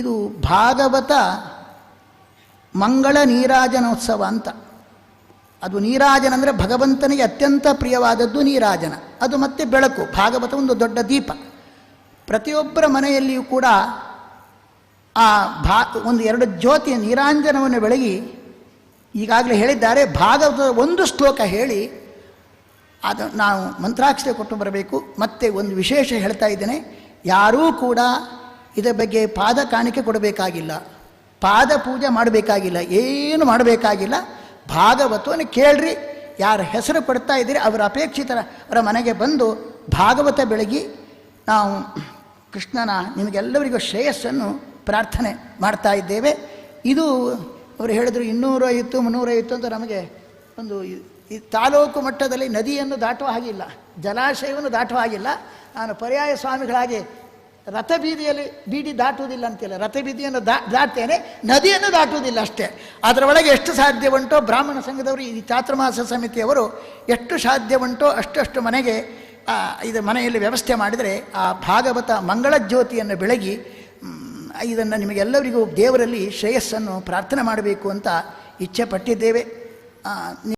ಇದು ಭಾಗವತ ಮಂಗಳ ನೀರಾಜನೋತ್ಸವ ಅಂತ. ಅದು ನೀರಾಜನ ಅಂದರೆ ಭಗವಂತನಿಗೆ ಅತ್ಯಂತ ಪ್ರಿಯವಾದದ್ದು ನೀರಾಜನ. ಅದು ಮತ್ತೆ ಬೆಳಕು. ಭಾಗವತ ಒಂದು ದೊಡ್ಡ ದೀಪ. ಪ್ರತಿಯೊಬ್ಬರ ಮನೆಯಲ್ಲಿಯೂ ಕೂಡ ಆ ಒಂದು ಎರಡು ಜ್ಯೋತಿ ನೀರಾಂಜನವನ್ನು ಬೆಳಗಿ, ಈಗಾಗಲೇ ಹೇಳಿದ್ದಾರೆ, ಭಾಗವತದ ಒಂದು ಶ್ಲೋಕ ಹೇಳಿ ಅದು ನಾವು ಮಂತ್ರಾಕ್ಷತೆ ಕೊಟ್ಟು ಬರಬೇಕು. ಮತ್ತೆ ಒಂದು ವಿಶೇಷ ಹೇಳ್ತಾ ಇದ್ದೇನೆ, ಯಾರೂ ಕೂಡ ಇದರ ಬಗ್ಗೆ ಪಾದ ಕಾಣಿಕೆ ಕೊಡಬೇಕಾಗಿಲ್ಲ, ಪಾದ ಪೂಜೆ ಮಾಡಬೇಕಾಗಿಲ್ಲ, ಏನು ಮಾಡಬೇಕಾಗಿಲ್ಲ. ಭಾಗವತವನ್ನು ಕೇಳ್ರಿ. ಯಾರ ಹೆಸರು ಕೊಡ್ತಾ ಇದ್ದೀರಿ ಅವರ ಅಪೇಕ್ಷಿತರ ಮನೆಗೆ ಬಂದು ಭಾಗವತ ಬೆಳಗಿ ನಾವು ಕೃಷ್ಣನ ನಿಮಗೆಲ್ಲರಿಗೂ ಶ್ರೇಯಸ್ಸನ್ನು ಪ್ರಾರ್ಥನೆ ಮಾಡ್ತಾ ಇದ್ದೇವೆ. ಇದು ಅವರು ಹೇಳಿದ್ರು 250 350 ಅಂತ. ನಮಗೆ ಒಂದು ಈ ತಾಲೂಕು ಮಟ್ಟದಲ್ಲಿ ನದಿಯನ್ನು ದಾಟುವ ಹಾಗಿಲ್ಲ, ಜಲಾಶಯವನ್ನು ದಾಟುವ ಹಾಗಿಲ್ಲ. ನಾನು ಪರ್ಯಾಯ ಸ್ವಾಮಿಗಳಾಗಿ ರಥಬೀದಿಯಲ್ಲಿ ಬೀಡಿ ದಾಟುವುದಿಲ್ಲ ಅಂತಿಲ್ಲ, ರಥಬೀದಿಯನ್ನು ದಾಟ್ತೇನೆ, ನದಿಯನ್ನು ದಾಟುವುದಿಲ್ಲ ಅಷ್ಟೇ. ಅದರ ಒಳಗೆ ಎಷ್ಟು ಸಾಧ್ಯವುಂಟೋ ಬ್ರಾಹ್ಮಣ ಸಂಘದವರು, ಈ ಚಾತುರ್ಮಾಸ ಸಮಿತಿಯವರು ಎಷ್ಟು ಸಾಧ್ಯವುಂಟೋ ಅಷ್ಟು ಮನೆಗೆ ಇದು ಮನೆಯಲ್ಲಿ ವ್ಯವಸ್ಥೆ ಮಾಡಿದರೆ ಆ ಭಾಗವತ ಮಂಗಳ ಜ್ಯೋತಿಯನ್ನು ಬೆಳಗಿ ಇದನ್ನು ನಿಮಗೆಲ್ಲರಿಗೂ ದೇವರಲ್ಲಿ ಶ್ರೇಯಸ್ಸನ್ನು ಪ್ರಾರ್ಥನೆ ಮಾಡಬೇಕು ಅಂತ ಇಚ್ಛೆ ಪಟ್ಟಿದ್ದೇವೆ.